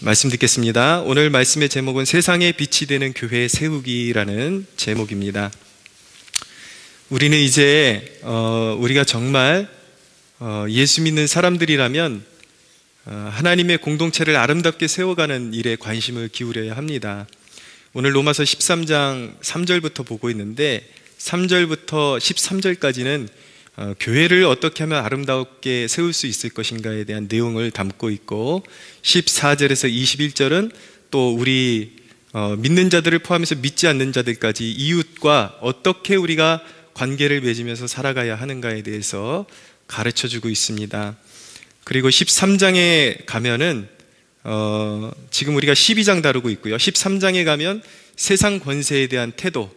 말씀 듣겠습니다. 오늘 말씀의 제목은 세상의 빛이 되는 교회 세우기라는 제목입니다. 우리는 이제 우리가 정말 예수 믿는 사람들이라면 하나님의 공동체를 아름답게 세워가는 일에 관심을 기울여야 합니다. 오늘 로마서 13장 3절부터 보고 있는데 3절부터 13절까지는 교회를 어떻게 하면 아름답게 세울 수 있을 것인가에 대한 내용을 담고 있고, 14절에서 21절은 또 우리 믿는 자들을 포함해서 믿지 않는 자들까지 이웃과 어떻게 우리가 관계를 맺으면서 살아가야 하는가에 대해서 가르쳐주고 있습니다. 그리고 13장에 가면은 지금 우리가 12장 다루고 있고요, 13장에 가면 세상 권세에 대한 태도,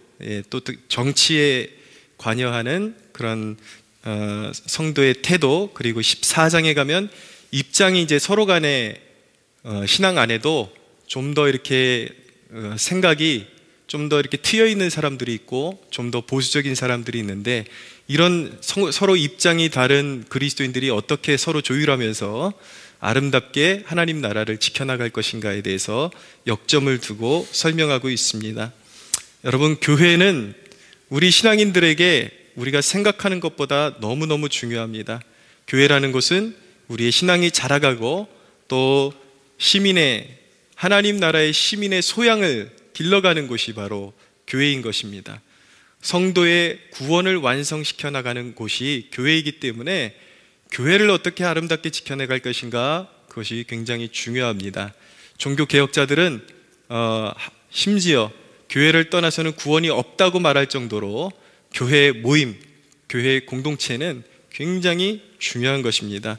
또 정치에 관여하는 그런 성도의 태도, 그리고 14장에 가면 입장이 이제 서로 간에 신앙 안에도 좀 더 이렇게 생각이 좀 더 이렇게 트여 있는 사람들이 있고 좀 더 보수적인 사람들이 있는데, 이런 서로 입장이 다른 그리스도인들이 어떻게 서로 조율하면서 아름답게 하나님 나라를 지켜나갈 것인가에 대해서 역점을 두고 설명하고 있습니다. 여러분, 교회는 우리 신앙인들에게 우리가 생각하는 것보다 너무너무 중요합니다. 교회라는 곳은 우리의 신앙이 자라가고 또 하나님 나라의 시민의 소양을 길러가는 곳이 바로 교회인 것입니다. 성도의 구원을 완성시켜 나가는 곳이 교회이기 때문에 교회를 어떻게 아름답게 지켜나갈 것인가, 그것이 굉장히 중요합니다. 종교개혁자들은 심지어 교회를 떠나서는 구원이 없다고 말할 정도로 교회 모임, 교회 공동체는 굉장히 중요한 것입니다.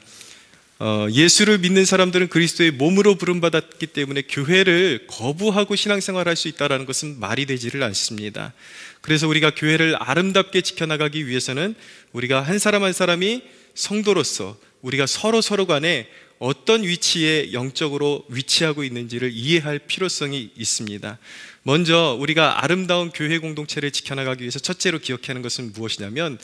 예수를 믿는 사람들은 그리스도의 몸으로 부름받았기 때문에 교회를 거부하고 신앙생활할 수 있다는 것은 말이 되지를 않습니다. 그래서 우리가 교회를 아름답게 지켜나가기 위해서는 우리가 한 사람 한 사람이 성도로서 우리가 서로 간에 어떤 위치에 영적으로 위치하고 있는지를 이해할 필요성이 있습니다. 먼저 우리가 아름다운 교회 공동체를 지켜나가기 위해서 첫째로 기억해야 하는 것은 무엇이냐면,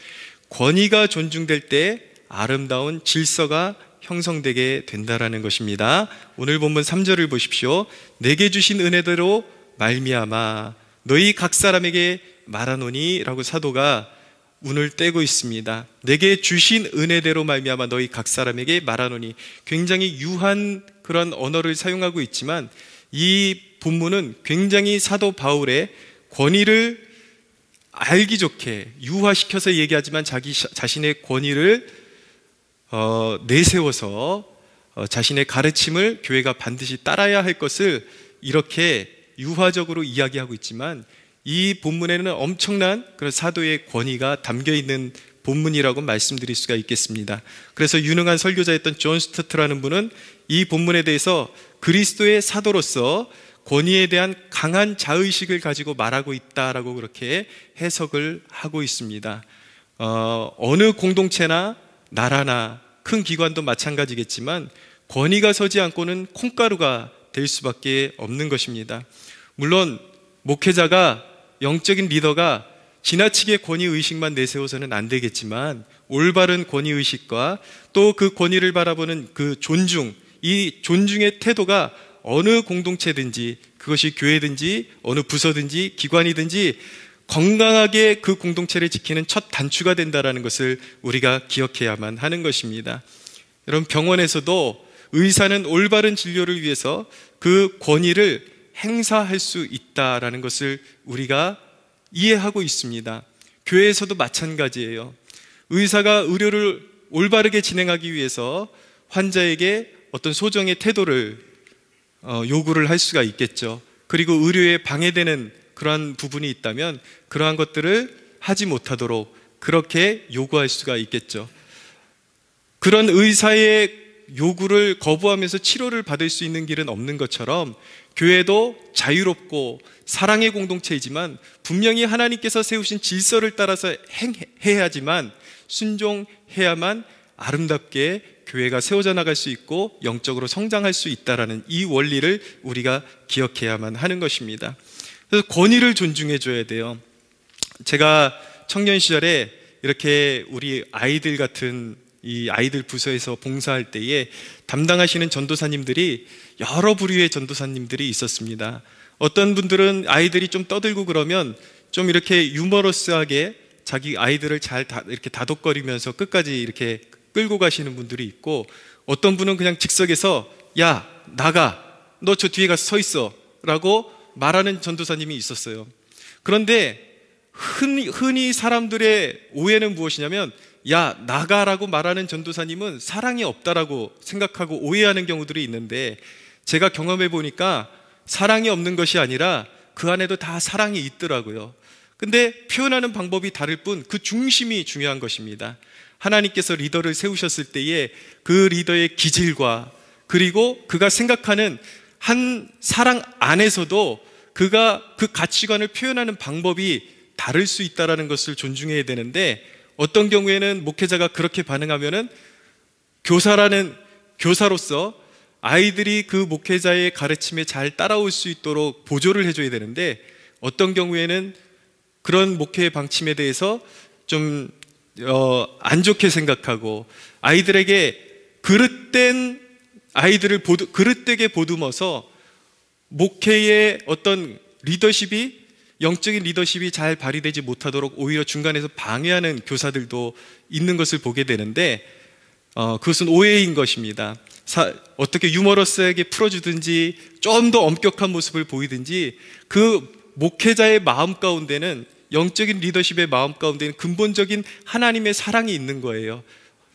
권위가 존중될 때 아름다운 질서가 형성되게 된다라는 것입니다. 오늘 본문 3절을 보십시오. 내게 주신 은혜대로 말미암아 너희 각 사람에게 말하노니 라고 사도가 운을 떼고 있습니다. 내게 주신 은혜대로 말미암아 너희 각 사람에게 말하노니, 굉장히 유한 그런 언어를 사용하고 있지만 이 본문은 굉장히 사도 바울의 권위를 알기 좋게 유화시켜서 얘기하지만 자신의 권위를 내세워서 자신의 가르침을 교회가 반드시 따라야 할 것을 이렇게 유화적으로 이야기하고 있지만, 이 본문에는 엄청난 그런 사도의 권위가 담겨 있는 본문이라고 말씀드릴 수가 있겠습니다. 그래서 유능한 설교자였던 존 스토트라는 분은 이 본문에 대해서 그리스도의 사도로서 권위에 대한 강한 자의식을 가지고 말하고 있다라고 그렇게 해석을 하고 있습니다. 어느 공동체나 나라나 큰 기관도 마찬가지겠지만 권위가 서지 않고는 콩가루가 될 수밖에 없는 것입니다. 물론 목회자가, 영적인 리더가 지나치게 권위의식만 내세워서는 안 되겠지만, 올바른 권위의식과 또 그 권위를 바라보는 그 이 존중의 태도가 어느 공동체든지, 그것이 교회든지 어느 부서든지 기관이든지 건강하게 그 공동체를 지키는 첫 단추가 된다는 것을 우리가 기억해야만 하는 것입니다. 여러분, 병원에서도 의사는 올바른 진료를 위해서 그 권위를 행사할 수 있다라는 것을 우리가 이해하고 있습니다. 교회에서도 마찬가지예요. 의사가 의료를 올바르게 진행하기 위해서 환자에게 어떤 소정의 태도를 요구를 할 수가 있겠죠. 그리고 의료에 방해되는 그러한 부분이 있다면 그러한 것들을 하지 못하도록 그렇게 요구할 수가 있겠죠. 그런 의사의 요구를 거부하면서 치료를 받을 수 있는 길은 없는 것처럼, 교회도 자유롭고 사랑의 공동체이지만 분명히 하나님께서 세우신 질서를 따라서 행해야지만, 순종해야만 아름답게 교회가 세워져 나갈 수 있고 영적으로 성장할 수 있다라는 이 원리를 우리가 기억해야만 하는 것입니다. 그래서 권위를 존중해 줘야 돼요. 제가 청년 시절에 이렇게 우리 아이들 같은 이 아이들 부서에서 봉사할 때에 담당하시는 전도사님들이 여러 부류의 전도사님들이 있었습니다. 어떤 분들은 아이들이 좀 떠들고 그러면 좀 이렇게 유머러스하게 자기 아이들을 잘 이렇게 다독거리면서 끝까지 이렇게 끌고 가시는 분들이 있고, 어떤 분은 그냥 즉석에서 야 나가, 너 저 뒤에 가서 서 있어 라고 말하는 전도사님이 있었어요. 그런데 흔히 사람들의 오해는 무엇이냐면, 야 나가라고 말하는 전도사님은 사랑이 없다라고 생각하고 오해하는 경우들이 있는데, 제가 경험해 보니까 사랑이 없는 것이 아니라 그 안에도 다 사랑이 있더라고요. 근데 표현하는 방법이 다를 뿐 그 중심이 중요한 것입니다. 하나님께서 리더를 세우셨을 때에 그 리더의 기질과, 그리고 그가 생각하는 한 사랑 안에서도 그가 그 가치관을 표현하는 방법이 다를 수 있다는 것을 존중해야 되는데, 어떤 경우에는 목회자가 그렇게 반응하면은 교사로서 아이들이 그 목회자의 가르침에 잘 따라올 수 있도록 보조를 해줘야 되는데, 어떤 경우에는 그런 목회의 방침에 대해서 좀 안 좋게 생각하고, 아이들에게 그릇되게 보듬어서 목회의 어떤 영적인 리더십이 잘 발휘되지 못하도록 오히려 중간에서 방해하는 교사들도 있는 것을 보게 되는데, 그것은 오해인 것입니다. 어떻게 유머러스하게 풀어주든지 좀 더 엄격한 모습을 보이든지, 그 목회자의 마음 가운데는, 영적인 리더십의 마음 가운데는 근본적인 하나님의 사랑이 있는 거예요.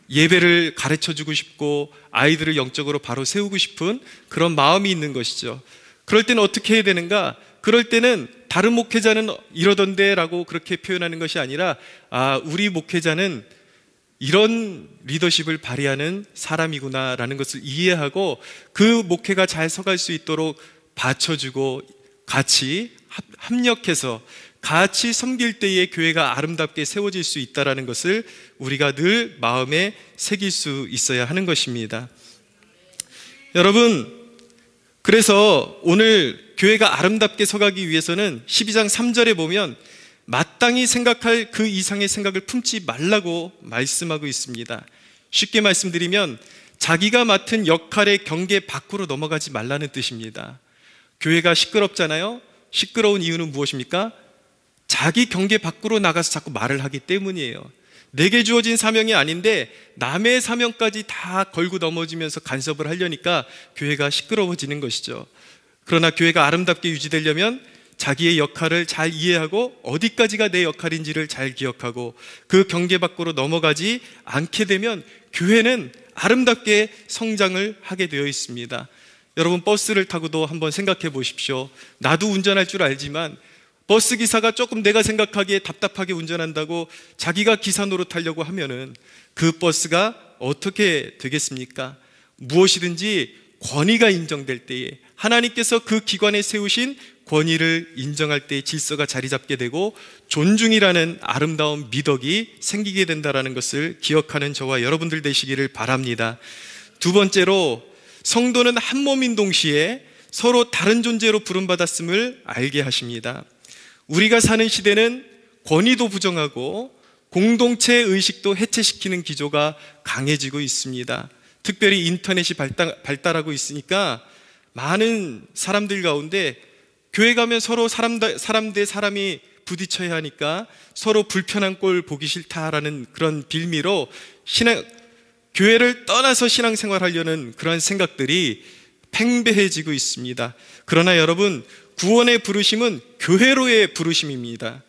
예배를 가르쳐주고 싶고 아이들을 영적으로 바로 세우고 싶은 그런 마음이 있는 것이죠. 그럴 때는 어떻게 해야 되는가? 그럴 때는 다른 목회자는 이러던데 라고 그렇게 표현하는 것이 아니라, 우리 목회자는 이런 리더십을 발휘하는 사람이구나 라는 것을 이해하고 그 목회가 잘 서갈 수 있도록 받쳐주고 같이 합력해서 같이 섬길 때에 교회가 아름답게 세워질 수 있다는 것을 우리가 늘 마음에 새길 수 있어야 하는 것입니다. 여러분, 그래서 오늘 교회가 아름답게 서가기 위해서는 12장 3절에 보면 마땅히 생각할 그 이상의 생각을 품지 말라고 말씀하고 있습니다. 쉽게 말씀드리면 자기가 맡은 역할의 경계 밖으로 넘어가지 말라는 뜻입니다. 교회가 시끄럽잖아요. 시끄러운 이유는 무엇입니까? 자기 경계 밖으로 나가서 자꾸 말을 하기 때문이에요. 내게 주어진 사명이 아닌데 남의 사명까지 다 걸고 넘어지면서 간섭을 하려니까 교회가 시끄러워지는 것이죠. 그러나 교회가 아름답게 유지되려면 자기의 역할을 잘 이해하고 어디까지가 내 역할인지를 잘 기억하고 그 경계 밖으로 넘어가지 않게 되면 교회는 아름답게 성장을 하게 되어 있습니다. 여러분, 버스를 타고도 한번 생각해 보십시오. 나도 운전할 줄 알지만 버스 기사가 조금 내가 생각하기에 답답하게 운전한다고 자기가 기사 노릇하려고 하면은 그 버스가 어떻게 되겠습니까? 무엇이든지 권위가 인정될 때에, 하나님께서 그 기관에 세우신 권위를 인정할 때 질서가 자리 잡게 되고 존중이라는 아름다운 미덕이 생기게 된다는 것을 기억하는 저와 여러분들 되시기를 바랍니다. 두 번째로, 성도는 한 몸인 동시에 서로 다른 존재로 부름받았음을 알게 하십니다. 우리가 사는 시대는 권위도 부정하고 공동체 의식도 해체시키는 기조가 강해지고 있습니다. 특별히 인터넷이 발달하고 있으니까 많은 사람들 가운데 교회 가면 서로 사람 대 사람이 부딪혀야 하니까 서로 불편한 꼴 보기 싫다라는 그런 빌미로 교회를 떠나서 신앙생활하려는 그런 생각들이 팽배해지고 있습니다. 그러나 여러분, 구원의 부르심은 교회로의 부르심입니다.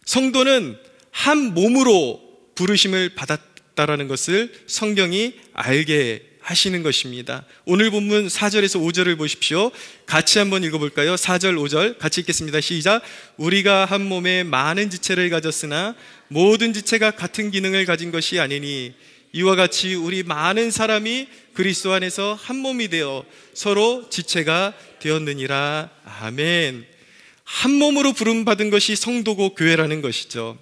성도는 한 몸으로 부르심을 받았다라는 것을 성경이 알게 하시는 것입니다. 오늘 본문 4절에서 5절을 보십시오. 같이 한번 읽어볼까요? 4절 5절 같이 읽겠습니다. 시작. 우리가 한 몸에 많은 지체를 가졌으나 모든 지체가 같은 기능을 가진 것이 아니니 이와 같이 우리 많은 사람이 그리스도 안에서 한 몸이 되어 서로 지체가 되었느니라. 아멘. 한 몸으로 부름받은 것이 성도고 교회라는 것이죠.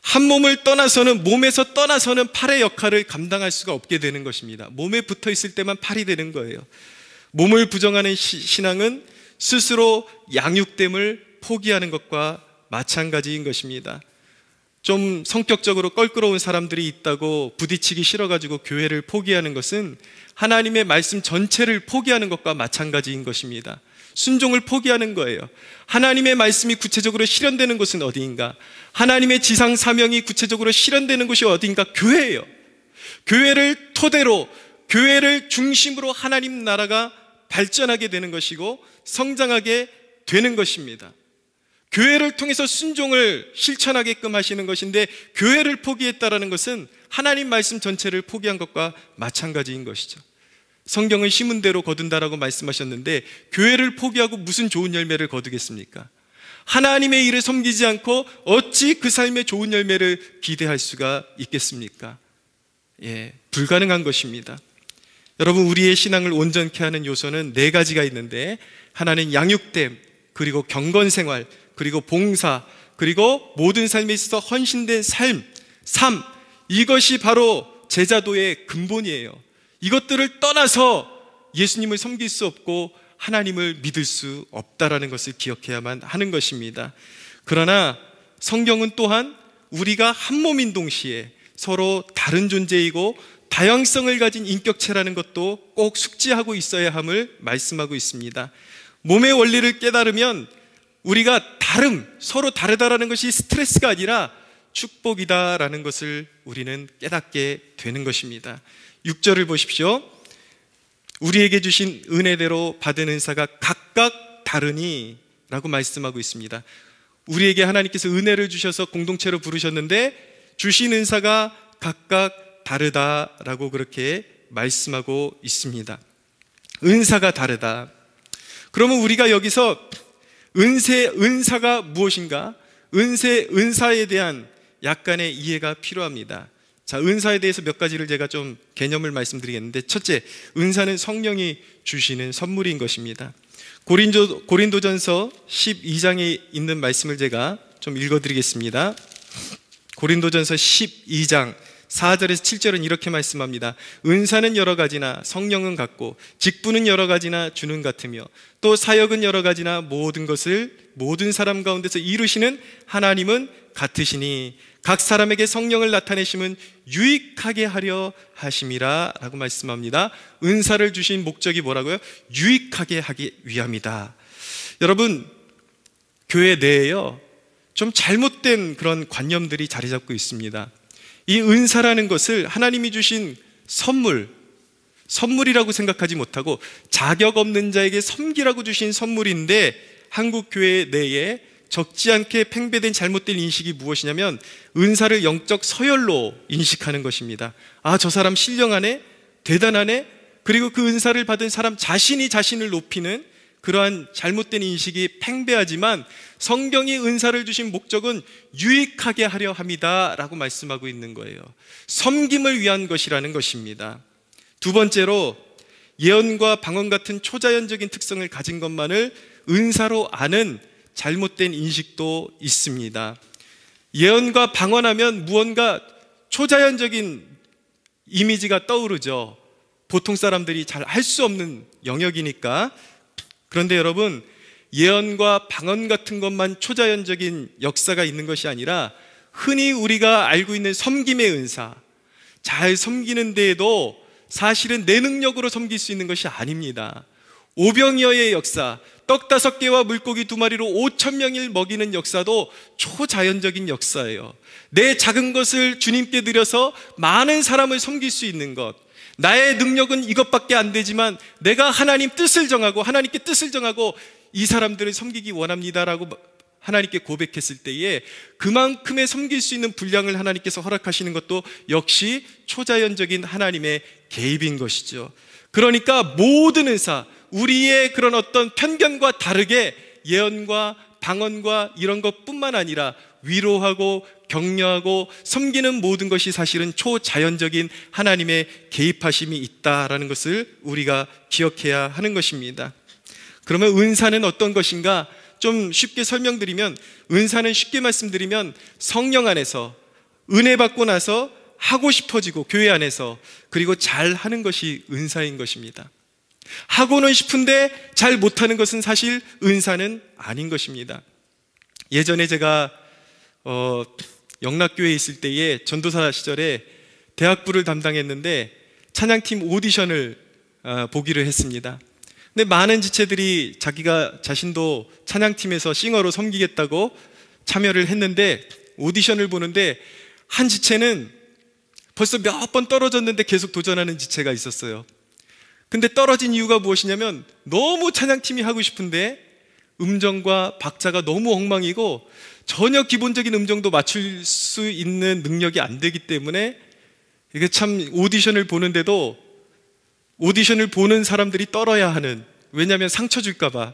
한 몸을 떠나서는, 몸에서 떠나서는 팔의 역할을 감당할 수가 없게 되는 것입니다. 몸에 붙어 있을 때만 팔이 되는 거예요. 몸을 부정하는 신앙은 스스로 양육됨을 포기하는 것과 마찬가지인 것입니다. 좀 성격적으로 껄끄러운 사람들이 있다고 부딪히기 싫어가지고 교회를 포기하는 것은 하나님의 말씀 전체를 포기하는 것과 마찬가지인 것입니다. 순종을 포기하는 거예요. 하나님의 말씀이 구체적으로 실현되는 곳은 어디인가? 하나님의 지상 사명이 구체적으로 실현되는 곳이 어디인가? 교회예요. 교회를 토대로, 교회를 중심으로 하나님 나라가 발전하게 되는 것이고 성장하게 되는 것입니다. 교회를 통해서 순종을 실천하게끔 하시는 것인데, 교회를 포기했다라는 것은 하나님 말씀 전체를 포기한 것과 마찬가지인 것이죠. 성경은 심은 대로 거둔다라고 말씀하셨는데, 교회를 포기하고 무슨 좋은 열매를 거두겠습니까? 하나님의 일을 섬기지 않고 어찌 그 삶의 좋은 열매를 기대할 수가 있겠습니까? 불가능한 것입니다. 여러분, 우리의 신앙을 온전케 하는 요소는 4가지가 있는데, 하나는 양육됨, 그리고 경건생활, 그리고 봉사, 그리고 모든 삶에 있어서 헌신된 삶, 이것이 바로 제자도의 근본이에요. 이것들을 떠나서 예수님을 섬길 수 없고 하나님을 믿을 수 없다라는 것을 기억해야만 하는 것입니다. 그러나 성경은 또한 우리가 한 몸인 동시에 서로 다른 존재이고 다양성을 가진 인격체라는 것도 꼭 숙지하고 있어야 함을 말씀하고 있습니다. 몸의 원리를 깨달으면 우리가 서로 다르다라는 것이 스트레스가 아니라 축복이다라는 것을 우리는 깨닫게 되는 것입니다. 6절을 보십시오. 우리에게 주신 은혜대로 받은 은사가 각각 다르니 라고 말씀하고 있습니다. 우리에게 하나님께서 은혜를 주셔서 공동체로 부르셨는데 주신 은사가 각각 다르다라고 그렇게 말씀하고 있습니다. 은사가 다르다. 그러면 우리가 여기서 은사가 무엇인가? 은사에 대한 약간의 이해가 필요합니다. 자, 은사에 대해서 몇 가지를 제가 좀 개념을 말씀드리겠는데, 첫째, 은사는 성령이 주시는 선물인 것입니다. 고린도전서 12장에 있는 말씀을 제가 좀 읽어드리겠습니다. 고린도전서 12장 4절에서 7절은 이렇게 말씀합니다. 은사는 여러 가지나 성령은 같고, 직분은 여러 가지나 주는 같으며, 또 사역은 여러 가지나 모든 것을 모든 사람 가운데서 이루시는 하나님은 같으시니 각 사람에게 성령을 나타내심은 유익하게 하려 하심이라 라고 말씀합니다. 은사를 주신 목적이 뭐라고요? 유익하게 하기 위함이다. 여러분, 교회 내에요, 좀 잘못된 그런 관념들이 자리 잡고 있습니다. 이 은사라는 것을 하나님이 주신 선물이라고 생각하지 못하고 자격 없는 자에게 섬기라고 주신 선물인데, 한국 교회 내에 적지 않게 팽배된 잘못된 인식이 무엇이냐면 은사를 영적 서열로 인식하는 것입니다. 아, 저 사람 신령하네, 대단하네, 그리고 그 은사를 받은 사람 자신이 자신을 높이는 그러한 잘못된 인식이 팽배하지만, 성경이 은사를 주신 목적은 유익하게 하려 함이다 라고 말씀하고 있는 거예요. 섬김을 위한 것이라는 것입니다. 두 번째로, 예언과 방언 같은 초자연적인 특성을 가진 것만을 은사로 아는 잘못된 인식도 있습니다. 예언과 방언하면 무언가 초자연적인 이미지가 떠오르죠. 보통 사람들이 잘 할 수 없는 영역이니까. 그런데 여러분, 예언과 방언 같은 것만 초자연적인 역사가 있는 것이 아니라 흔히 우리가 알고 있는 섬김의 은사, 잘 섬기는 데에도 사실은 내 능력으로 섬길 수 있는 것이 아닙니다. 오병이어의 역사, 떡 5개와 물고기 2마리로 5,000명을 먹이는 역사도 초자연적인 역사예요. 내 작은 것을 주님께 드려서 많은 사람을 섬길 수 있는 것, 나의 능력은 이것밖에 안 되지만 내가 하나님께 뜻을 정하고 이 사람들을 섬기기 원합니다라고 하나님께 고백했을 때에 그만큼의 섬길 수 있는 분량을 하나님께서 허락하시는 것도 역시 초자연적인 하나님의 개입인 것이죠. 그러니까 모든 은사, 우리의 그런 어떤 편견과 다르게 예언과 방언과 이런 것뿐만 아니라 위로하고 격려하고 섬기는 모든 것이 사실은 초자연적인 하나님의 개입하심이 있다라는 것을 우리가 기억해야 하는 것입니다. 그러면 은사는 어떤 것인가? 좀 쉽게 설명드리면, 은사는 쉽게 말씀드리면 성령 안에서 은혜 받고 나서 하고 싶어지고, 교회 안에서, 그리고 잘 하는 것이 은사인 것입니다. 하고는 싶은데 잘 못하는 것은 사실 은사는 아닌 것입니다. 예전에 제가 영락교회에 있을 때에 전도사 시절에 대학부를 담당했는데 찬양팀 오디션을 보기로 했습니다. 근데 많은 지체들이 자기가 자신도 찬양팀에서 싱어로 섬기겠다고 참여를 했는데 오디션을 보는데 한 지체는 벌써 몇 번 떨어졌는데 계속 도전하는 지체가 있었어요. 근데 떨어진 이유가 무엇이냐면 너무 찬양팀이 하고 싶은데 음정과 박자가 너무 엉망이고 전혀 기본적인 음정도 맞출 수 있는 능력이 안 되기 때문에 이게 참 오디션을 보는데도 오디션을 보는 사람들이 떨어야 하는, 왜냐하면 상처 줄까봐.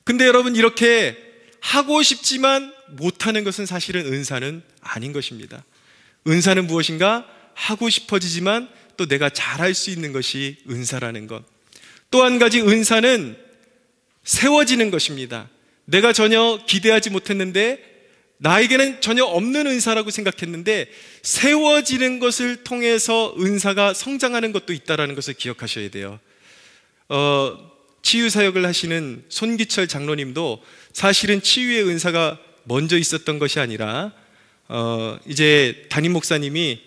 근데 여러분, 이렇게 하고 싶지만 못하는 것은 사실은 은사는 아닌 것입니다. 은사는 무엇인가? 하고 싶어지지만 또 내가 잘할 수 있는 것이 은사라는 것. 또 한 가지, 은사는 세워지는 것입니다. 내가 전혀 기대하지 못했는데 나에게는 전혀 없는 은사라고 생각했는데 세워지는 것을 통해서 은사가 성장하는 것도 있다는 것을 기억하셔야 돼요. 치유사역을 하시는 손기철 장로님도 사실은 치유의 은사가 먼저 있었던 것이 아니라 이제 담임 목사님이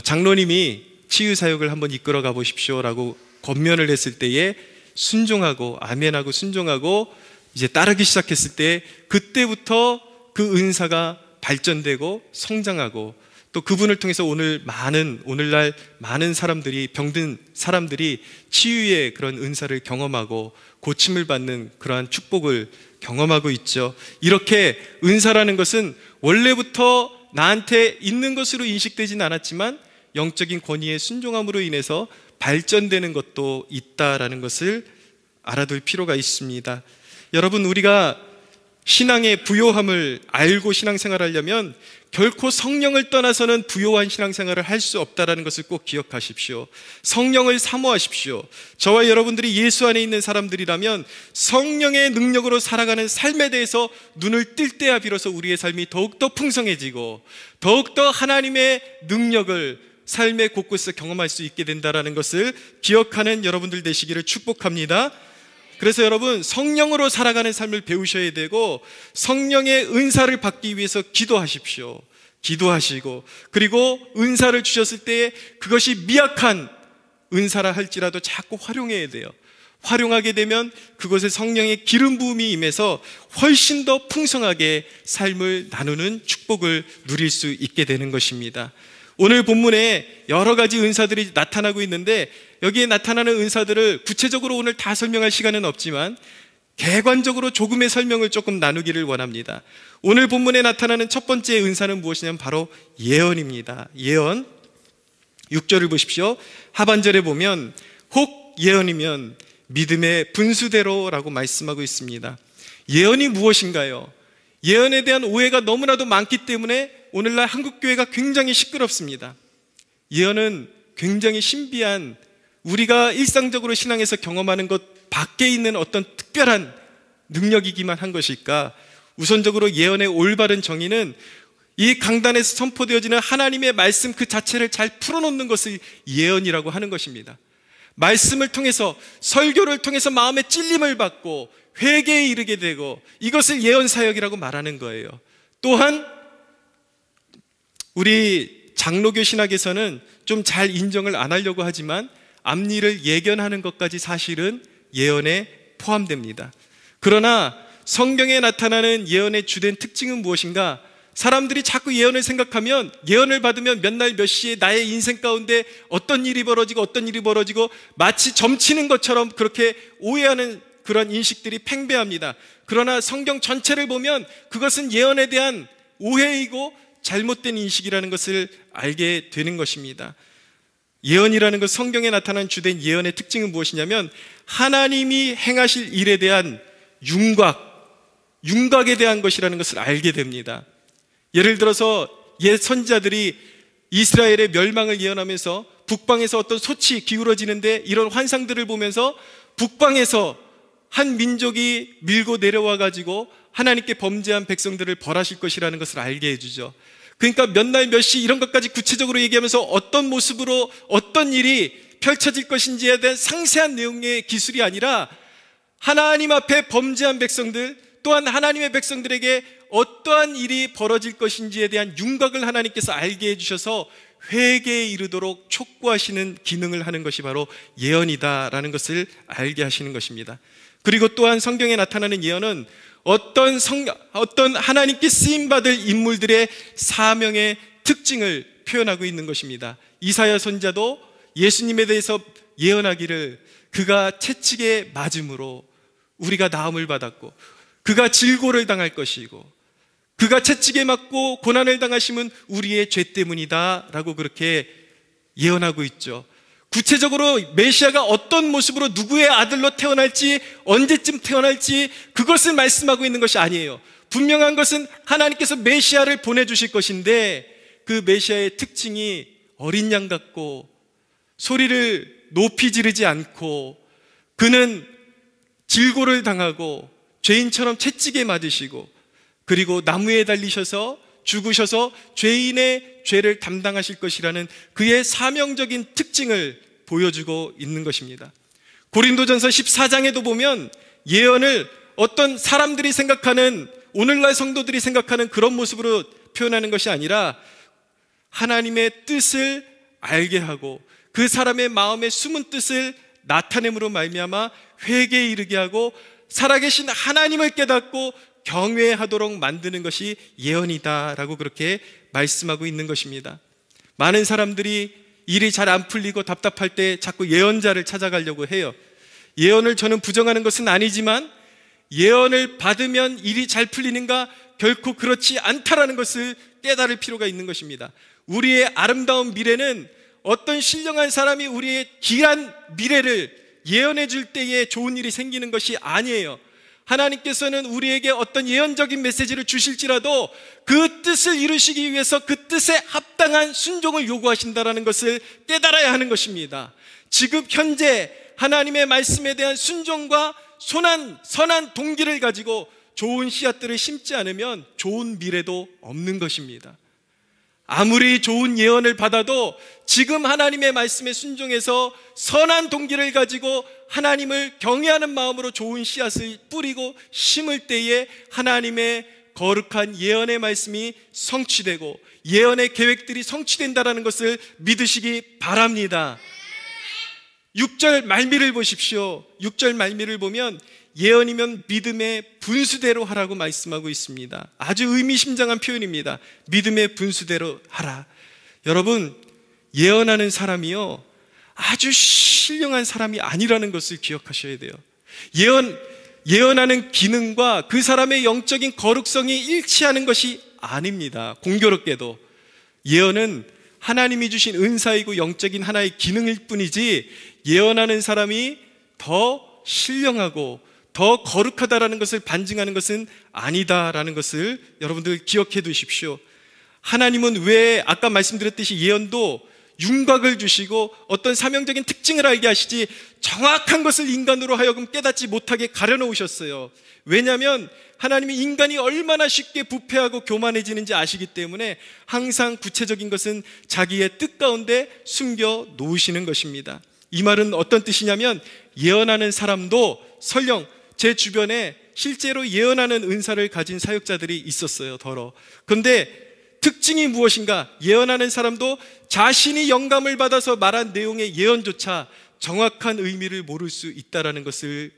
장로님이 치유사역을 한번 이끌어 가보십시오 라고 권면을 했을 때에 순종하고 아멘하고 순종하고 이제 따르기 시작했을 때 그때부터 그 은사가 발전되고 성장하고 또 그분을 통해서 오늘날 많은 사람들이, 병든 사람들이 치유의 그런 은사를 경험하고 고침을 받는 그러한 축복을 경험하고 있죠. 이렇게 은사라는 것은 원래부터 나한테 있는 것으로 인식되진 않았지만 영적인 권위의 순종함으로 인해서 발전되는 것도 있다라는 것을 알아둘 필요가 있습니다. 여러분, 우리가 신앙의 부요함을 알고 신앙생활을 하려면 결코 성령을 떠나서는 부요한 신앙생활을 할 수 없다는 것을 꼭 기억하십시오. 성령을 사모하십시오. 저와 여러분들이 예수 안에 있는 사람들이라면 성령의 능력으로 살아가는 삶에 대해서 눈을 뜰 때야 비로소 우리의 삶이 더욱더 풍성해지고 더욱더 하나님의 능력을 삶의 곳곳에서 경험할 수 있게 된다는 것을 기억하는 여러분들 되시기를 축복합니다. 그래서 여러분, 성령으로 살아가는 삶을 배우셔야 되고 성령의 은사를 받기 위해서 기도하십시오. 기도하시고, 그리고 은사를 주셨을 때 그것이 미약한 은사라 할지라도 자꾸 활용해야 돼요. 활용하게 되면 그것에 성령의 기름 부음이 임해서 훨씬 더 풍성하게 삶을 나누는 축복을 누릴 수 있게 되는 것입니다. 오늘 본문에 여러 가지 은사들이 나타나고 있는데 여기에 나타나는 은사들을 구체적으로 오늘 다 설명할 시간은 없지만 개관적으로 조금의 설명을 조금 나누기를 원합니다. 오늘 본문에 나타나는 첫 번째 은사는 무엇이냐면 바로 예언입니다. 예언. 6절을 보십시오. 하반절에 보면 혹 예언이면 믿음의 분수대로라고 말씀하고 있습니다. 예언이 무엇인가요? 예언에 대한 오해가 너무나도 많기 때문에 오늘날 한국교회가 굉장히 시끄럽습니다. 예언은 굉장히 신비한, 우리가 일상적으로 신앙에서 경험하는 것 밖에 있는 어떤 특별한 능력이기만 한 것일까? 우선적으로 예언의 올바른 정의는 이 강단에서 선포되어지는 하나님의 말씀 그 자체를 잘 풀어놓는 것을 예언이라고 하는 것입니다. 말씀을 통해서, 설교를 통해서 마음의 찔림을 받고 회개에 이르게 되고 이것을 예언사역이라고 말하는 거예요. 또한 우리 장로교 신학에서는 좀 잘 인정을 안 하려고 하지만 앞일을 예견하는 것까지 사실은 예언에 포함됩니다. 그러나 성경에 나타나는 예언의 주된 특징은 무엇인가? 사람들이 자꾸 예언을 생각하면, 예언을 받으면 몇 날 몇 시에 나의 인생 가운데 어떤 일이 벌어지고 마치 점치는 것처럼 그렇게 오해하는 그런 인식들이 팽배합니다. 그러나 성경 전체를 보면 그것은 예언에 대한 오해이고 잘못된 인식이라는 것을 알게 되는 것입니다. 예언이라는 것, 성경에 나타난 주된 예언의 특징은 무엇이냐면 하나님이 행하실 일에 대한 윤곽에 대한 것이라는 것을 알게 됩니다. 예를 들어서 옛 선지자들이 이스라엘의 멸망을 예언하면서 북방에서 어떤 솥이 기울어지는데 이런 환상들을 보면서 북방에서 한 민족이 밀고 내려와 가지고 하나님께 범죄한 백성들을 벌하실 것이라는 것을 알게 해주죠. 그러니까 몇 날 몇 시 이런 것까지 구체적으로 얘기하면서 어떤 모습으로 어떤 일이 펼쳐질 것인지에 대한 상세한 내용의 기술이 아니라 하나님 앞에 범죄한 백성들, 또한 하나님의 백성들에게 어떠한 일이 벌어질 것인지에 대한 윤곽을 하나님께서 알게 해주셔서 회개에 이르도록 촉구하시는 기능을 하는 것이 바로 예언이다라는 것을 알게 하시는 것입니다. 그리고 또한 성경에 나타나는 예언은 어떤 하나님께 쓰임받을 인물들의 사명의 특징을 표현하고 있는 것입니다. 이사야 선지자도 예수님에 대해서 예언하기를 그가 채찍에 맞음으로 우리가 나음을 받았고 그가 질고를 당할 것이고 그가 채찍에 맞고 고난을 당하심은 우리의 죄 때문이다 라고 그렇게 예언하고 있죠. 구체적으로 메시아가 어떤 모습으로 누구의 아들로 태어날지, 언제쯤 태어날지 그것을 말씀하고 있는 것이 아니에요. 분명한 것은 하나님께서 메시아를 보내주실 것인데 그 메시아의 특징이 어린 양 같고 소리를 높이 지르지 않고 그는 질고를 당하고 죄인처럼 채찍에 맞으시고 그리고 나무에 달리셔서 죽으셔서 죄인의 죄를 담당하실 것이라는 그의 사명적인 특징을 보여주고 있는 것입니다. 고린도전서 14장에도 보면 예언을 어떤 사람들이 생각하는, 오늘날 성도들이 생각하는 그런 모습으로 표현하는 것이 아니라 하나님의 뜻을 알게 하고 그 사람의 마음의 숨은 뜻을 나타냄으로 말미암아 회개에 이르게 하고 살아계신 하나님을 깨닫고 경외하도록 만드는 것이 예언이다라고 그렇게 말씀하고 있는 것입니다. 많은 사람들이 일이 잘 안 풀리고 답답할 때 자꾸 예언자를 찾아가려고 해요. 예언을 저는 부정하는 것은 아니지만 예언을 받으면 일이 잘 풀리는가? 결코 그렇지 않다라는 것을 깨달을 필요가 있는 것입니다. 우리의 아름다운 미래는 어떤 신령한 사람이 우리의 길한 미래를 예언해 줄 때에 좋은 일이 생기는 것이 아니에요. 하나님께서는 우리에게 어떤 예언적인 메시지를 주실지라도 그 뜻을 이루시기 위해서 그 뜻에 합당한 순종을 요구하신다는 것을 깨달아야 하는 것입니다. 지금 현재 하나님의 말씀에 대한 순종과 선한 동기를 가지고 좋은 씨앗들을 심지 않으면 좋은 미래도 없는 것입니다. 아무리 좋은 예언을 받아도 지금 하나님의 말씀에 순종해서 선한 동기를 가지고 하나님을 경외하는 마음으로 좋은 씨앗을 뿌리고 심을 때에 하나님의 거룩한 예언의 말씀이 성취되고 예언의 계획들이 성취된다는 것을 믿으시기 바랍니다. 6절 말미를 보십시오. 6절 말미를 보면 예언이면 믿음의 분수대로 하라고 말씀하고 있습니다. 아주 의미심장한 표현입니다. 믿음의 분수대로 하라. 여러분, 예언하는 사람이요 아주 신령한 사람이 아니라는 것을 기억하셔야 돼요. 예언하는 기능과 그 사람의 영적인 거룩성이 일치하는 것이 아닙니다. 공교롭게도 예언은 하나님이 주신 은사이고 영적인 하나의 기능일 뿐이지 예언하는 사람이 더 신령하고 더 거룩하다라는 것을 반증하는 것은 아니다라는 것을 여러분들 기억해 두십시오. 하나님은 왜 아까 말씀드렸듯이 예언도 윤곽을 주시고 어떤 사명적인 특징을 알게 하시지 정확한 것을 인간으로 하여금 깨닫지 못하게 가려놓으셨어요. 왜냐하면 하나님이 인간이 얼마나 쉽게 부패하고 교만해지는지 아시기 때문에 항상 구체적인 것은 자기의 뜻 가운데 숨겨 놓으시는 것입니다. 이 말은 어떤 뜻이냐면 예언하는 사람도 설령 제 주변에 실제로 예언하는 은사를 가진 사역자들이 있었어요. 그런데 특징이 무엇인가? 예언하는 사람도 자신이 영감을 받아서 말한 내용의 예언조차 정확한 의미를 모를 수 있다는 것을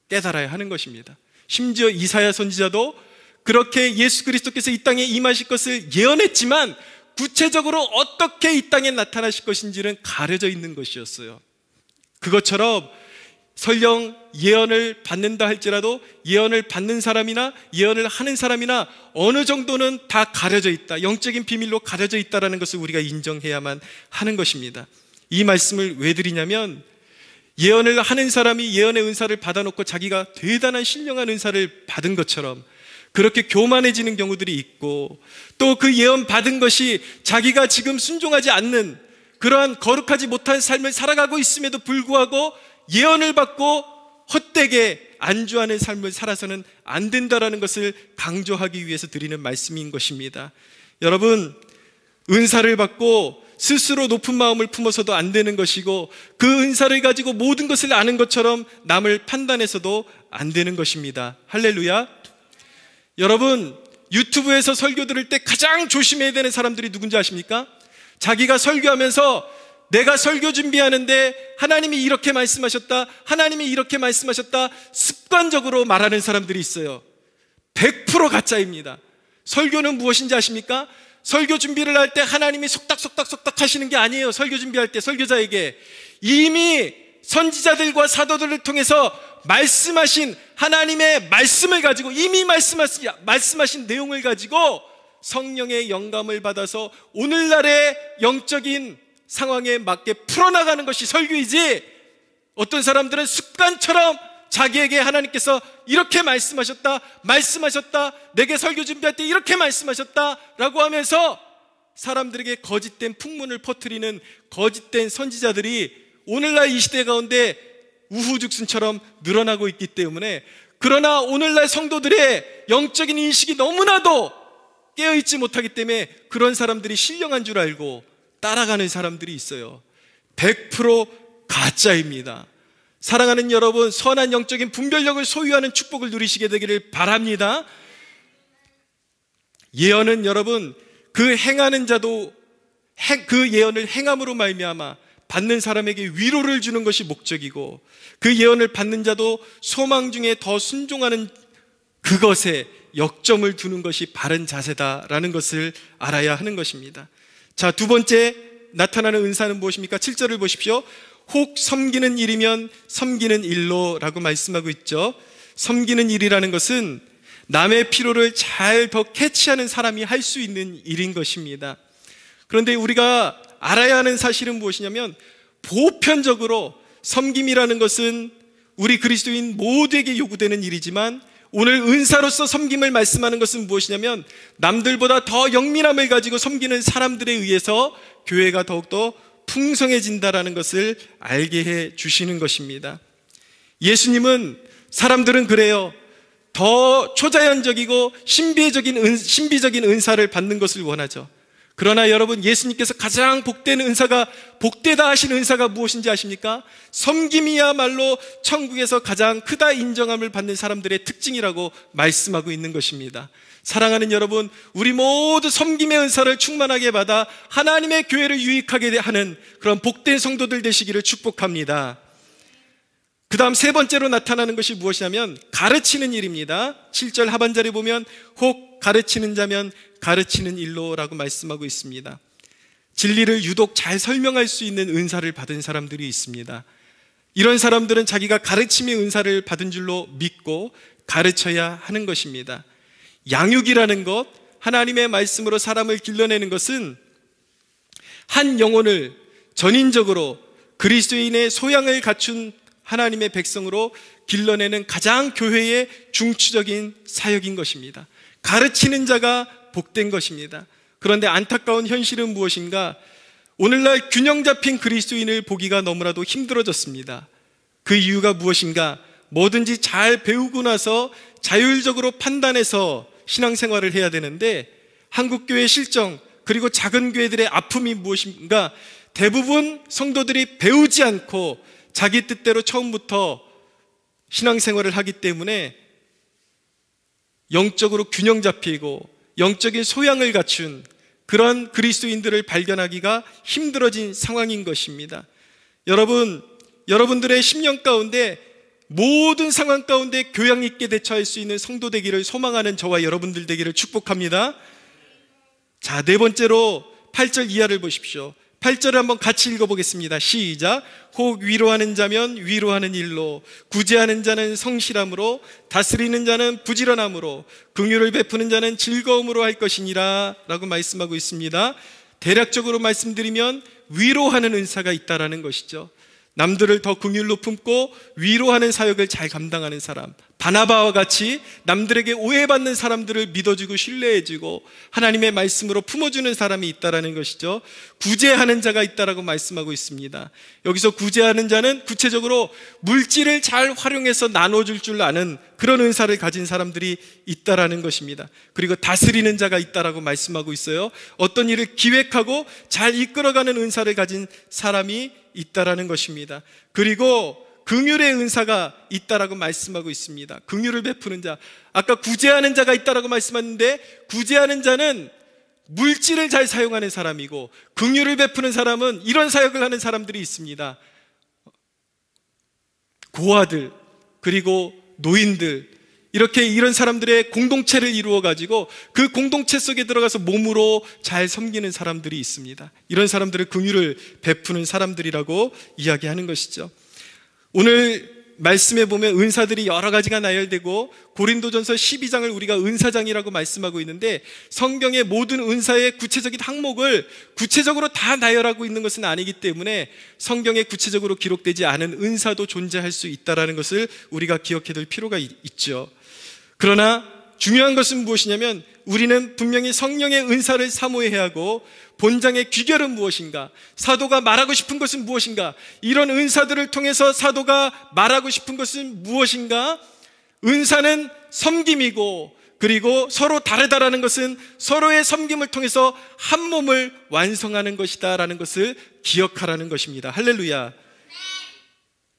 깨달아야 하는 것입니다. 심지어 이사야 선지자도 그렇게 예수 그리스도께서 이 땅에 임하실 것을 예언했지만 구체적으로 어떻게 이 땅에 나타나실 것인지는 가려져 있는 것이었어요. 그것처럼 설령 예언을 받는다 할지라도 예언을 받는 사람이나 예언을 하는 사람이나 어느 정도는 다 가려져 있다, 영적인 비밀로 가려져 있다는 것을 우리가 인정해야만 하는 것입니다. 이 말씀을 왜 드리냐면 예언을 하는 사람이 예언의 은사를 받아놓고 자기가 대단한 신령한 은사를 받은 것처럼 그렇게 교만해지는 경우들이 있고 또 그 예언 받은 것이 자기가 지금 순종하지 않는 그러한 거룩하지 못한 삶을 살아가고 있음에도 불구하고 예언을 받고 헛되게 안주하는 삶을 살아서는 안 된다는 것을 강조하기 위해서 드리는 말씀인 것입니다. 여러분, 은사를 받고 스스로 높은 마음을 품어서도 안 되는 것이고 그 은사를 가지고 모든 것을 아는 것처럼 남을 판단해서도 안 되는 것입니다. 할렐루야. 여러분, 유튜브에서 설교 들을 때 가장 조심해야 되는 사람들이 누군지 아십니까? 자기가 설교하면서 내가 설교 준비하는데 하나님이 이렇게 말씀하셨다, 하나님이 이렇게 말씀하셨다 습관적으로 말하는 사람들이 있어요. 100% 가짜입니다. 설교는 무엇인지 아십니까? 설교 준비를 할 때 하나님이 속닥속닥 하시는 게 아니에요. 설교 준비할 때 설교자에게 이미 선지자들과 사도들을 통해서 말씀하신 하나님의 말씀을 가지고, 이미 말씀하신 내용을 가지고 성령의 영감을 받아서 오늘날의 영적인 상황에 맞게 풀어나가는 것이 설교이지, 어떤 사람들은 습관처럼 자기에게 하나님께서 이렇게 말씀하셨다, 내게 설교 준비할 때 이렇게 말씀하셨다 라고 하면서 사람들에게 거짓된 풍문을 퍼뜨리는 거짓된 선지자들이 오늘날 이 시대 가운데 우후죽순처럼 늘어나고 있기 때문에, 그러나 오늘날 성도들의 영적인 인식이 너무나도 깨어있지 못하기 때문에 그런 사람들이 신령한 줄 알고 따라가는 사람들이 있어요. 100% 가짜입니다. 사랑하는 여러분, 선한 영적인 분별력을 소유하는 축복을 누리시게 되기를 바랍니다. 예언은 여러분, 그 행하는 자도 그 예언을 행함으로 말미암아 받는 사람에게 위로를 주는 것이 목적이고, 그 예언을 받는 자도 소망 중에 더 순종하는 그것에 역점을 두는 것이 바른 자세다라는 것을 알아야 하는 것입니다. 자, 두 번째 나타나는 은사는 무엇입니까? 7절을 보십시오. 혹 섬기는 일이면 섬기는 일로 라고 말씀하고 있죠. 섬기는 일이라는 것은 남의 필요를 잘 더 캐치하는 사람이 할 수 있는 일인 것입니다. 그런데 우리가 알아야 하는 사실은 무엇이냐면, 보편적으로 섬김이라는 것은 우리 그리스도인 모두에게 요구되는 일이지만, 오늘 은사로서 섬김을 말씀하는 것은 무엇이냐면, 남들보다 더 영민함을 가지고 섬기는 사람들에 의해서 교회가 더욱더 풍성해진다라는 것을 알게 해 주시는 것입니다. 예수님은, 사람들은 그래요, 더 초자연적이고 신비적인 은사를 받는 것을 원하죠. 그러나 여러분, 예수님께서 가장 복되다 하신 은사가 무엇인지 아십니까? 섬김이야말로 천국에서 가장 크다 인정함을 받는 사람들의 특징이라고 말씀하고 있는 것입니다. 사랑하는 여러분, 우리 모두 섬김의 은사를 충만하게 받아 하나님의 교회를 유익하게 하는 그런 복된 성도들 되시기를 축복합니다. 그 다음 세 번째로 나타나는 것이 무엇이냐면 가르치는 일입니다. 7절 하반절에 보면 혹 가르치는 자면 가르치는 일로 라고 말씀하고 있습니다. 진리를 유독 잘 설명할 수 있는 은사를 받은 사람들이 있습니다. 이런 사람들은 자기가 가르침의 은사를 받은 줄로 믿고 가르쳐야 하는 것입니다. 양육이라는 것, 하나님의 말씀으로 사람을 길러내는 것은 한 영혼을 전인적으로 그리스도인의 소양을 갖춘 하나님의 백성으로 길러내는 가장 교회의 중추적인 사역인 것입니다. 가르치는 자가 복된 것입니다. 그런데 안타까운 현실은 무엇인가? 오늘날 균형 잡힌 그리스도인을 보기가 너무나도 힘들어졌습니다. 그 이유가 무엇인가? 뭐든지 잘 배우고 나서 자율적으로 판단해서 신앙생활을 해야 되는데, 한국교회의 실정, 그리고 작은 교회들의 아픔이 무엇인가? 대부분 성도들이 배우지 않고 자기 뜻대로 처음부터 신앙생활을 하기 때문에 영적으로 균형 잡히고 영적인 소양을 갖춘 그런 그리스도인들을 발견하기가 힘들어진 상황인 것입니다. 여러분들의 심령 가운데 모든 상황 가운데 교양 있게 대처할 수 있는 성도 되기를 소망하는 저와 여러분들 되기를 축복합니다. 자, 네 번째로 8절 이하를 보십시오. 8절을 한번 같이 읽어보겠습니다. 시작. 혹 위로하는 자면 위로하는 일로, 구제하는 자는 성실함으로, 다스리는 자는 부지런함으로, 긍휼을 베푸는 자는 즐거움으로 할 것이니라 라고 말씀하고 있습니다. 대략적으로 말씀드리면 위로하는 은사가 있다라는 것이죠. 남들을 더 긍휼로 품고 위로하는 사역을 잘 감당하는 사람, 바나바와 같이 남들에게 오해받는 사람들을 믿어주고 신뢰해주고 하나님의 말씀으로 품어주는 사람이 있다라는 것이죠. 구제하는 자가 있다라고 말씀하고 있습니다. 여기서 구제하는 자는 구체적으로 물질을 잘 활용해서 나눠줄 줄 아는 그런 은사를 가진 사람들이 있다라는 것입니다. 그리고 다스리는 자가 있다라고 말씀하고 있어요. 어떤 일을 기획하고 잘 이끌어가는 은사를 가진 사람이 있다라는 것입니다. 그리고 긍휼의 은사가 있다라고 말씀하고 있습니다. 긍휼을 베푸는 자. 아까 구제하는 자가 있다라고 말씀하는데, 구제하는 자는 물질을 잘 사용하는 사람이고, 긍휼을 베푸는 사람은 이런 사역을 하는 사람들이 있습니다. 고아들, 그리고 노인들, 이렇게 이런 사람들의 공동체를 이루어 가지고 그 공동체 속에 들어가서 몸으로 잘 섬기는 사람들이 있습니다. 이런 사람들을 긍휼을 베푸는 사람들이라고 이야기하는 것이죠. 오늘 말씀에 보면 은사들이 여러 가지가 나열되고, 고린도전서 12장을 우리가 은사장이라고 말씀하고 있는데, 성경의 모든 은사의 구체적인 항목을 구체적으로 다 나열하고 있는 것은 아니기 때문에 성경에 구체적으로 기록되지 않은 은사도 존재할 수 있다는 것을 우리가 기억해둘 필요가 있죠. 그러나 중요한 것은 무엇이냐면, 우리는 분명히 성령의 은사를 사모해야 하고, 본장의 귀결은 무엇인가, 사도가 말하고 싶은 것은 무엇인가, 이런 은사들을 통해서 사도가 말하고 싶은 것은 무엇인가. 은사는 섬김이고, 그리고 서로 다르다라는 것은 서로의 섬김을 통해서 한 몸을 완성하는 것이다 라는 것을 기억하라는 것입니다. 할렐루야.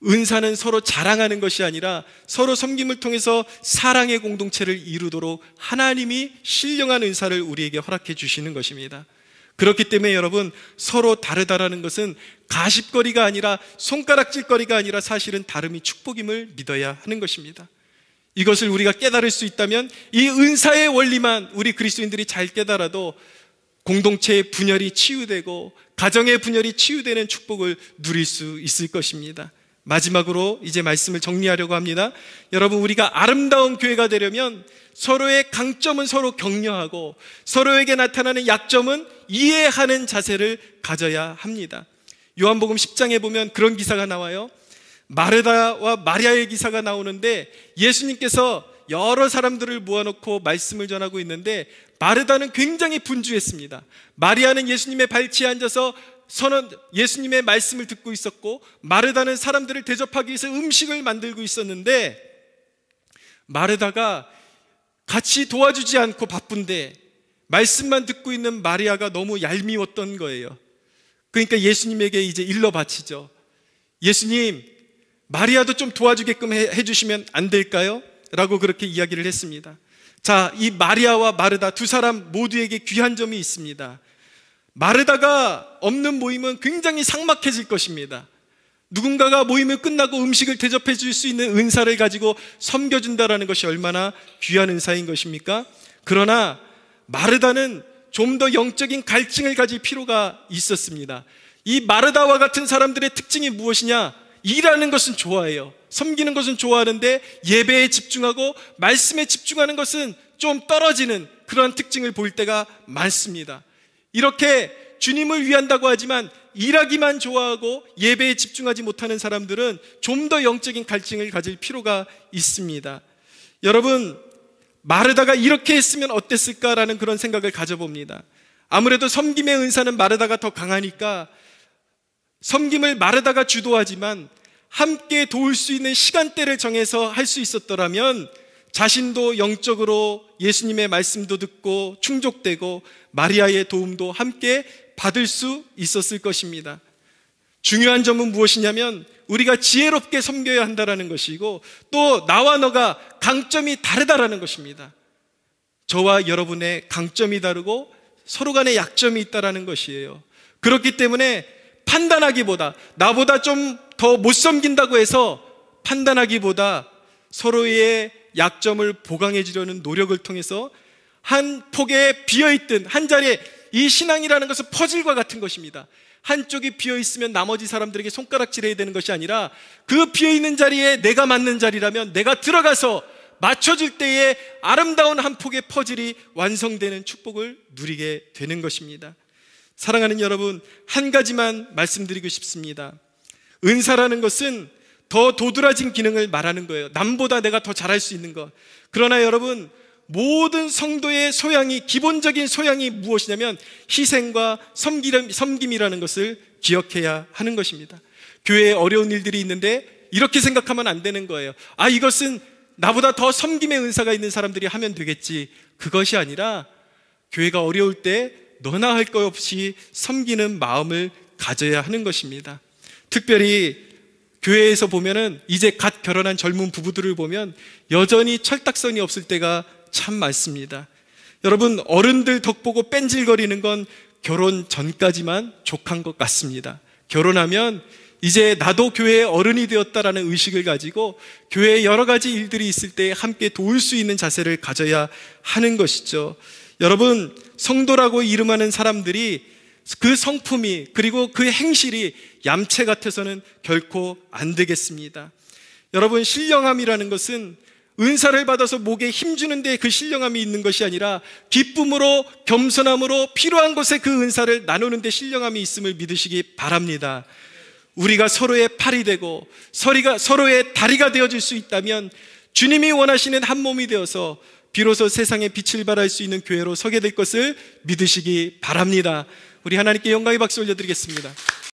은사는 서로 자랑하는 것이 아니라 서로 섬김을 통해서 사랑의 공동체를 이루도록 하나님이 신령한 은사를 우리에게 허락해 주시는 것입니다. 그렇기 때문에 여러분, 서로 다르다라는 것은 가십거리가 아니라, 손가락질거리가 아니라 사실은 다름이 축복임을 믿어야 하는 것입니다. 이것을 우리가 깨달을 수 있다면, 이 은사의 원리만 우리 그리스도인들이 잘 깨달아도 공동체의 분열이 치유되고 가정의 분열이 치유되는 축복을 누릴 수 있을 것입니다. 마지막으로 이제 말씀을 정리하려고 합니다. 여러분, 우리가 아름다운 교회가 되려면 서로의 강점은 서로 격려하고, 서로에게 나타나는 약점은 이해하는 자세를 가져야 합니다. 요한복음 10장에 보면 그런 기사가 나와요. 마르다와 마리아의 기사가 나오는데, 예수님께서 여러 사람들을 모아놓고 말씀을 전하고 있는데, 마르다는 굉장히 분주했습니다. 마리아는 예수님의 발치에 앉아서 예수님의 말씀을 듣고 있었고, 마르다는 사람들을 대접하기 위해서 음식을 만들고 있었는데, 마르다가 같이 도와주지 않고 바쁜데 말씀만 듣고 있는 마리아가 너무 얄미웠던 거예요. 그러니까 예수님에게 이제 일러 바치죠. 예수님, 마리아도 좀 도와주게끔 해주시면 안 될까요? 라고 그렇게 이야기를 했습니다. 자, 이 마리아와 마르다 두 사람 모두에게 귀한 점이 있습니다. 마르다가 없는 모임은 굉장히 삭막해질 것입니다. 누군가가 모임이 끝나고 음식을 대접해 줄 수 있는 은사를 가지고 섬겨준다라는 것이 얼마나 귀한 은사인 것입니까? 그러나 마르다는 좀 더 영적인 갈증을 가질 필요가 있었습니다. 이 마르다와 같은 사람들의 특징이 무엇이냐? 일하는 것은 좋아해요. 섬기는 것은 좋아하는데 예배에 집중하고 말씀에 집중하는 것은 좀 떨어지는 그러한 특징을 보일 때가 많습니다. 이렇게 주님을 위한다고 하지만 일하기만 좋아하고 예배에 집중하지 못하는 사람들은 좀 더 영적인 갈증을 가질 필요가 있습니다. 여러분, 마르다가 이렇게 했으면 어땠을까라는 그런 생각을 가져봅니다. 아무래도 섬김의 은사는 마르다가 더 강하니까 섬김을 마르다가 주도하지만 함께 도울 수 있는 시간대를 정해서 할 수 있었더라면 자신도 영적으로 예수님의 말씀도 듣고 충족되고 마리아의 도움도 함께 받을 수 있었을 것입니다. 중요한 점은 무엇이냐면 우리가 지혜롭게 섬겨야 한다는 것이고, 또 나와 너가 강점이 다르다라는 것입니다. 저와 여러분의 강점이 다르고 서로 간에 약점이 있다라는 것이에요. 그렇기 때문에 판단하기보다, 나보다 좀 더 못 섬긴다고 해서 판단하기보다 서로의 약점을 보강해 주려는 노력을 통해서 한 폭에 비어있든 한 자리에, 이 신앙이라는 것은 퍼즐과 같은 것입니다. 한쪽이 비어있으면 나머지 사람들에게 손가락질해야 되는 것이 아니라 그 비어있는 자리에 내가 맞는 자리라면 내가 들어가서 맞춰줄 때에 아름다운 한 폭의 퍼즐이 완성되는 축복을 누리게 되는 것입니다. 사랑하는 여러분, 한 가지만 말씀드리고 싶습니다. 은사라는 것은 더 도드라진 기능을 말하는 거예요. 남보다 내가 더 잘할 수 있는 것. 그러나 여러분, 모든 성도의 소양이, 기본적인 소양이 무엇이냐면 희생과 섬김이라는 것을 기억해야 하는 것입니다. 교회에 어려운 일들이 있는데 이렇게 생각하면 안 되는 거예요. 아, 이것은 나보다 더 섬김의 은사가 있는 사람들이 하면 되겠지. 그것이 아니라 교회가 어려울 때 너나 할 것 없이 섬기는 마음을 가져야 하는 것입니다. 특별히 교회에서 보면은 이제 갓 결혼한 젊은 부부들을 보면 여전히 철딱선이 없을 때가 참 많습니다. 여러분, 어른들 덕 보고 뺀질거리는 건 결혼 전까지만 족한 것 같습니다. 결혼하면 이제 나도 교회의 어른이 되었다라는 의식을 가지고 교회에 여러 가지 일들이 있을 때 함께 도울 수 있는 자세를 가져야 하는 것이죠. 여러분, 성도라고 이름하는 사람들이 그 성품이 그리고 그 행실이 얌체 같아서는 결코 안 되겠습니다. 여러분, 신령함이라는 것은 은사를 받아서 목에 힘주는 데 그 신령함이 있는 것이 아니라 기쁨으로 겸손함으로 필요한 곳에 그 은사를 나누는 데 신령함이 있음을 믿으시기 바랍니다. 우리가 서로의 팔이 되고 서로의 다리가 되어줄 수 있다면 주님이 원하시는 한 몸이 되어서 비로소 세상에 빛을 발할 수 있는 교회로 서게 될 것을 믿으시기 바랍니다. 우리 하나님께 영광의 박수 올려드리겠습니다.